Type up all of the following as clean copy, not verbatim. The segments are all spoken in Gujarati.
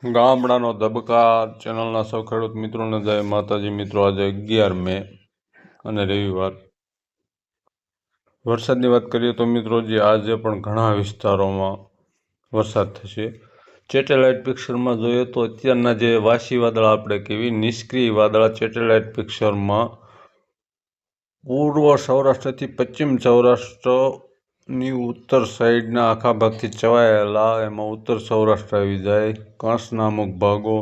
ગામડાનો ધબકા ચેનલના સૌ ખેડૂત મિત્રોને જય માતાજી. મિત્રો આજે 11 મે અને રવિવાર. વરસાદની વાત કરીએ તો મિત્રો આજે પણ ઘણા વિસ્તારોમાં વરસાદ થશે. સેટેલાઇટ પિક્ચરમાં જોઈએ તો અત્યારના જે વાસી વાદળા આપણે કહેવી નિષ્ક્રિય વાદળા સેટેલાઇટ પિક્ચરમાં પૂર્વ સૌરાષ્ટ્રથી પશ્ચિમ સૌરાષ્ટ્રની ઉત્તર સાઈડના આખા ભાગથી છવાયેલા, એમાં ઉત્તર સૌરાષ્ટ્ર આવી જાય, કચ્છના અમુક ભાગો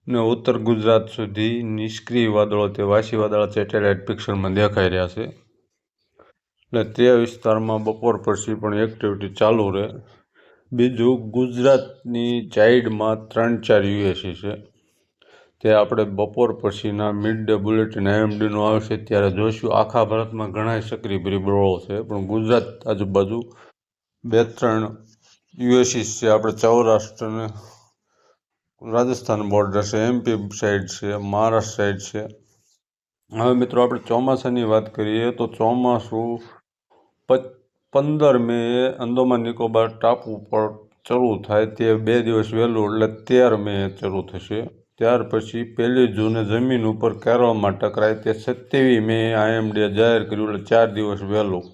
ને ઉત્તર ગુજરાત સુધી નિષ્ક્રિય વાદળો તે વાસી વાદળા સેટેલાઇટ પિક્ચરમાં દેખાઈ રહ્યા છે. એટલે તે વિસ્તારમાં બપોર પછી પણ એક્ટિવિટી ચાલુ રહે. બીજું, ગુજરાતની સાઈડમાં 3-4 યુએસી છે, તે આપણે બપોર પછીના મિડ ડે બુલેટિન IMDનું આવશે ત્યારે જોઈશું. આખા ભારતમાં ઘણા સક્રિય પરિબળો છે, પણ ગુજરાત આજુબાજુ 2-3 યુએસી છે. આપણે સૌરાષ્ટ્ર અને રાજસ્થાન બોર્ડર છે, MP સાઈડ છે, મહારાષ્ટ્ર સાઈડ છે. હવે મિત્રો આપણે ચોમાસાની વાત કરીએ તો ચોમાસું 15 મે અંદમાન નિકોબાર ટાપુ પર શરૂ થાય, તે 2 દિવસ વહેલું એટલે 13 મે શરૂ થશે. ત્યાર પછી 1 જૂને જમીન ઉપર કેરળમાં ટકરાય, તે 27 મે IMD જાહેર કર્યું એટલે 4 દિવસ વહેલું.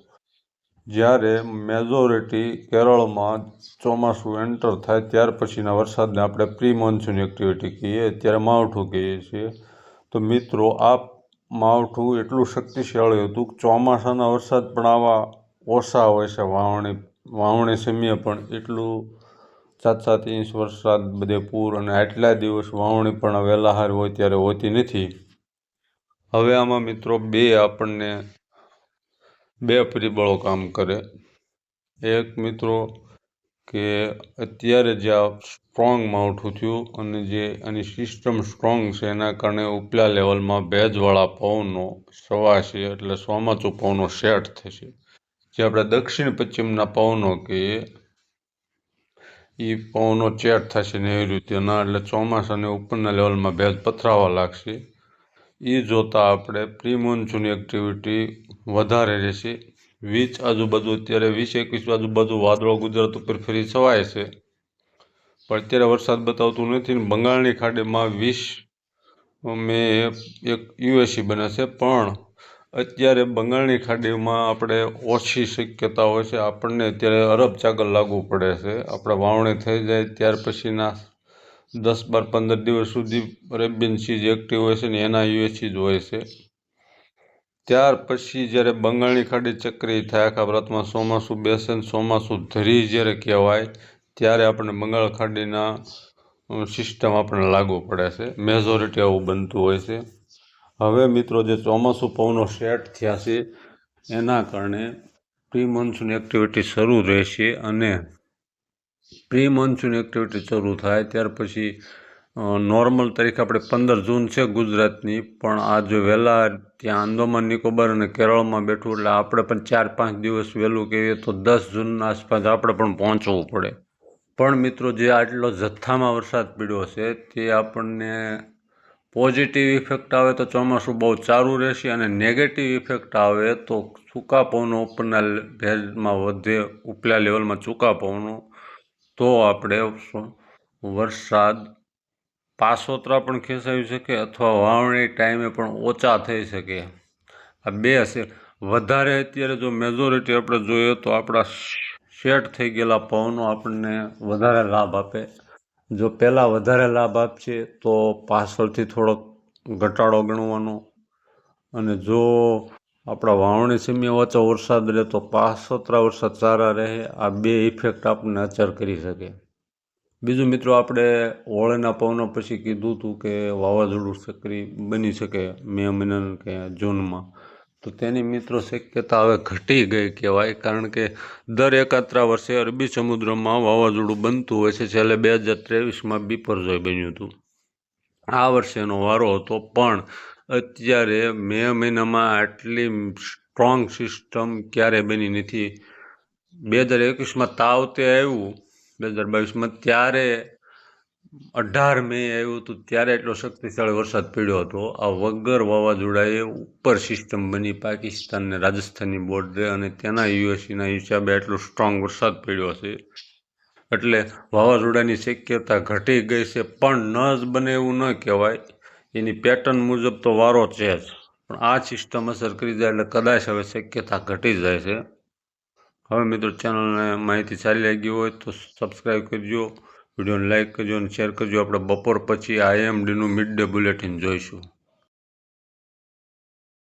જ્યારે મેજોરિટી કેરળમાં ચોમાસું એન્ટર થાય ત્યાર પછીના વરસાદને આપણે પ્રી મોન્સૂન એક્ટિવિટી કહીએ, અત્યારે માવઠું કહીએ છીએ. તો મિત્રો આ માવઠું એટલું શક્તિશાળી હતું કે ચોમાસાના વરસાદ પણ આવા ઓછા હોય છે. વાવણી સમયે પણ એટલું 7-7 ઇંચ વરસાદ, બધે પૂર, અને આટલા દિવસ વાવણી પણ વહેલાહાર હોય ત્યારે હોતી નથી. હવે આમાં મિત્રો આપણને બે પરિબળો કામ કરે. એક મિત્રો કે અત્યારે જે આ સ્ટ્રોંગ માવઠું થયું અને જે આની સિસ્ટમ સ્ટ્રોંગ છે એના કારણે ઉપલા લેવલમાં ભેજવાળા પવનો સવાશે, એટલે ચોમાસું પવનો સેટ થશે. જે આપણે દક્ષિણ પશ્ચિમના પવનો કહીએ એ પવનો સેટ થશે નૈઋત્યના, એટલે ચોમાસાને ઉપરના લેવલમાં ભેજ પથરાવા લાગશે. એ જોતાં આપણે પ્રી મોન્સૂન એક્ટિવિટી વધારે રહેશે. 20 આજુબાજુ, અત્યારે 20-21 આજુબાજુ વાદળો ગુજરાત ઉપર ફરી છવાય છે, પણ અત્યારે વરસાદ બતાવતું નથી. બંગાળની ખાડીમાં 20 મે એક યુએસી બને છે, પણ અત્યારે બંગાળની ખાડીમાં આપણે ઓછી શક્યતા હોય છે. આપણને અત્યારે અરબ સાગર લાગુ પડે છે. આપણે વાવણી થઈ જાય ત્યાર પછીના 10-12-15 દિવસ સુધી અરેબિયન સી જે એક્ટિવ હોય છે ને એના યુએસી જ હોય છે. ત્યાર પછી જ્યારે બંગાળની ખાડી ચક્રીય થાય, આખા ભારતમાં ચોમાસું બેસે ને ચોમાસું ધરી જ્યારે કહેવાય ત્યારે આપણને બંગાળ ખાડીના સિસ્ટમ આપણને લાગુ પડે છે. મેજોરિટી આવું બનતું હોય છે. હવે મિત્રો જે ચોમાસું પવનો સેટ થયા છે એના કારણે પ્રી મોન્સૂન એક્ટિવિટી શરૂ રહેશે, અને પ્રી મોન્સૂન એક્ટિવિટી શરૂ થાય ત્યાર પછી નોર્મલ તારીખ આપણે 15 જૂન છે ગુજરાતની, પણ આ જો વહેલા ત્યાં અંદમાન નિકોબાર અને કેરળમાં બેઠું એટલે આપણે પણ 4-5 દિવસ વહેલું કહીએ તો 10 જૂનના આસપાસ આપણે પણ પહોંચવું પડે. પણ મિત્રો જે આટલો જથ્થામાં વરસાદ પડ્યો છે તે આપણને પોઝિટિવ ઇફેક્ટ આવે તો ચોમાસું બહુ સારું રહેશે, અને નેગેટિવ ઇફેક્ટ આવે તો સૂકા પવનો ઉપરના ભેજમાં વધે, ઉપલા લેવલમાં સૂકા પવનો, તો આપણે વરસાદ પાછોતરા પણ ખેંચાવી શકે અથવા વાવણી ટાઈમે પણ ઓછા થઈ શકે. આ બે છે. વધારે અત્યારે જો મેજોરિટી આપણે જોઈએ તો આપણા સેટ થઈ ગયેલા પવનો આપણને વધારે લાભ આપે. જો પહેલાં વધારે લાભ આપશે તો પાછળથી થોડોક ઘટાડો ગણવાનો, અને જો આપણા વાવણી સમયે ઓછો વરસાદ રહે તો પાછોતરા વરસાદ સારા રહે. આ બે ઇફેક્ટ આપણને અસર કરી શકે. બીજું મિત્રો, આપણે હોળીના પવનો પછી કીધું હતું કે વાવાઝોડું સક્રિય બની શકે મે મહિના કે જૂનમાં, તો તેની મિત્રો શક્યતા હવે ઘટી ગઈ કહેવાય, કારણ કે દર 1-3 વર્ષે અરબી સમુદ્રમાં વાવાઝોડું બનતું હોય છે. છેલ્લે 2023માં બિપરજોય બન્યું હતું. આ વર્ષે એનો વારો હતો, પણ અત્યારે મે મહિનામાં આટલી સ્ટ્રોંગ સિસ્ટમ ક્યારે બની નથી. 2021માં તાવ તે આવ્યું 2022માં, ત્યારે 18 મે આવ્યું હતું, ત્યારે એટલો શક્તિશાળી વરસાદ પડ્યો હતો. આ વગર વાવાઝોડાએ ઉપર સિસ્ટમ બની પાકિસ્તાન ને રાજસ્થાનની બોર્ડરે, અને તેના યુએસીના હિસાબે એટલો સ્ટ્રોંગ વરસાદ પડ્યો છે. એટલે વાવાઝોડાની શક્યતા ઘટી ગઈ છે, પણ ન જ બને એવું ન કહેવાય. એની પેટર્ન મુજબ તો વારો છે જ, પણ આ સિસ્ટમ અસર કરી જાય એટલે કદાચ હવે શક્યતા ઘટી જાય છે. હવે મિત્રો ચેનલને માહિતી સારી લાગી હોય તો સબસ્ક્રાઈબ કરજો, વિડીયોને લાઇક કરજો અને શેર કરજો. આપણે બપોર પછી IMDનું મિડ ડે બુલેટિન જોઈશું.